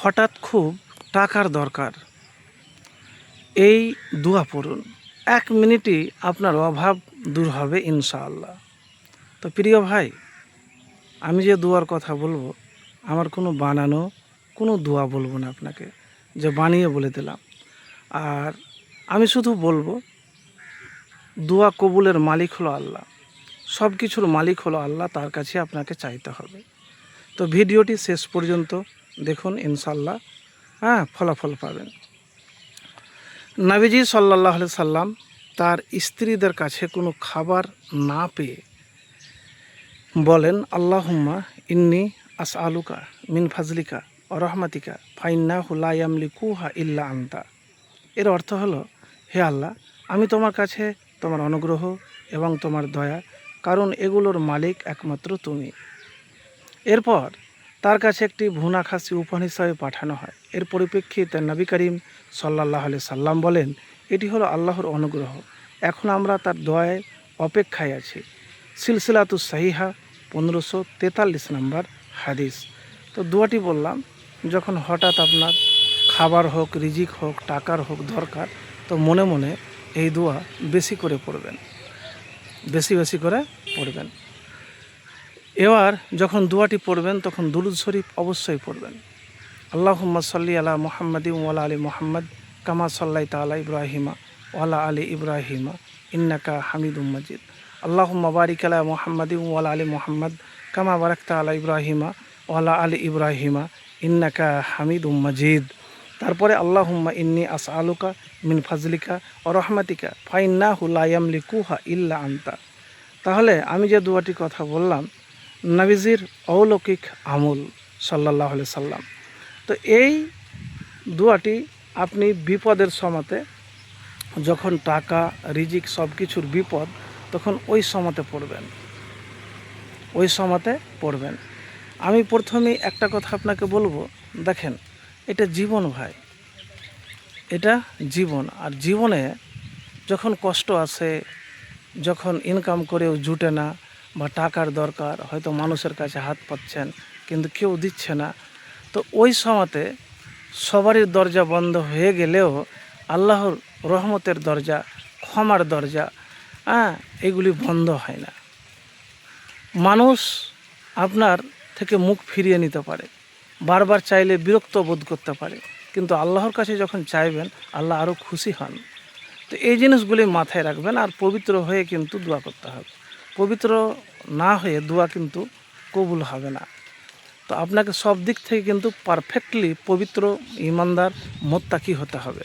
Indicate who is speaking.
Speaker 1: হঠাৎ খুব টাকার দরকার, এই দোয়া পড়ুন। 1 মিনিটই আপনার অভাব দূর হবে ইনশাআল্লাহ। তো প্রিয় ভাই, আমি যে দোয়ার কথা বলবো, আমার কোনো বানানো কোনো দোয়া বলবো না আপনাকে, যে বানিয়ে বলে দিলাম। আর আমি শুধু বলবো, দোয়া কবুলের মালিক হলো আল্লাহ, সব কিছুর মালিক হলো আল্লাহ, তার কাছে আপনাকে চাইতে হবে। তো ভিডিওটি শেষ পর্যন্ত দেখুন, ইনশাআল্লাহ ফলাফল পাবেন। নবীজি সাল্লাল্লাহু আলাইহি সাল্লাম তার স্ত্রীদের কাছে কোনো খাবার না পেয়ে বলেন, আল্লাহুম্মা ইন্নি আসআলুকা মিন ফাজলিকা ওয়া রাহমাতিকা ফাইন্নাহু লা ইয়ামলিকুহা ইল্লা আনতা। এর অর্থ হলো, হে আল্লাহ, আমি তোমার কাছে তোমার অনুগ্রহ এবং তোমার দয়া, কারণ এগুলোর মালিক একমাত্র তুমি। এরপর তার কাছে একটি ভুনা খাসি উপহার হিসাবে পাঠানো হয়। এর পরিপ্রেক্ষিতে নবী করিম সাল্লাল্লাহু আলাইহি সাল্লাম বলেন, এটি হলো আল্লাহর অনুগ্রহ, এখন আমরা তার দয়ায় অপেক্ষায় আছি। সিলসিলাতুস সাহিহা 1543 নম্বর হাদিস। তো দোয়াটি বললাম, যখন হঠাৎ আপনার খাবার হোক, রিজিক হোক, টাকার হোক দরকার, তো মনে মনে এই দোয়া বেশি করে পড়বেন, বেশি বেশি করে পড়বেন। এবার যখন দোয়াটি পড়বেন তখন দুরূদ শরীফ অবশ্যই পড়বেন। আল্লাহুম্মা সাল্লি আলা মুহাম্মাদিন ওয়া আলা আলি মুহাম্মাদ কামা সাল্লাইতা আলা ইব্রাহিমা ওয়া আলা আলি ইব্রাহিমা ইন্নাকা হামিদুম মাজিদ। আল্লাহুম্মা বারিক আলা মুহাম্মাদিন ওয়া আলা আলি মুহাম্মাদ কামা বারাকতা আলা ইব্রাহিমা ওয়া আলা আলি ইব্রাহিমা ইন্নাকা হামিদুম মাজিদ। তারপরে আল্লাহুম্মা ইন্নি আসআলুকা মিন ফাজলিকা ওয়া রাহমাতিকা ফাইন্নাহু লা ইয়ামলিকুহা ইল্লা আনতা। তাহলে আমি যে দোয়াটি কথা বললাম, নবীজির অলৌকিক আমল সাল্লাল্লাহু আলাইহি সাল্লাম। তো এই দোয়াটি আপনি বিপদের সময়তে, যখন টাকা রিজিক সব কিছুর বিপদ, তখন ওই সময়তে পড়বেন, ওই সময়তে পড়বেন। আমি প্রথমেই একটা কথা আপনাকে বলবো, দেখেন, এটা জীবন ভাই, এটা জীবন। আর জীবনে যখন কষ্ট আসে, যখন ইনকাম করেও জুটে না, বা টাকার দরকার, হয়তো মানুষের কাছে হাত পাচ্ছেন কিন্তু কেউ দিচ্ছে না, তো ওই সময়তে সবারই দরজা বন্ধ হয়ে গেলেও আল্লাহর রহমতের দরজা, ক্ষমার দরজা, এগুলি বন্ধ হয় না। মানুষ আপনার থেকে মুখ ফিরিয়ে নিতে পারে, বারবার চাইলে বিরক্ত বোধ করতে পারে, কিন্তু আল্লাহর কাছে যখন চাইবেন, আল্লাহ আরও খুশি হন। তো এই জিনিসগুলি মাথায় রাখবেন, আর পবিত্র হয়ে কিন্তু দোয়া করতে হবে। পবিত্র না হয়ে দোয়া কিন্তু কবুল হবে না। তো আপনাকে সব দিক থেকে কিন্তু পারফেক্টলি পবিত্র, ইমানদার, মোত্তাকি হতে হবে।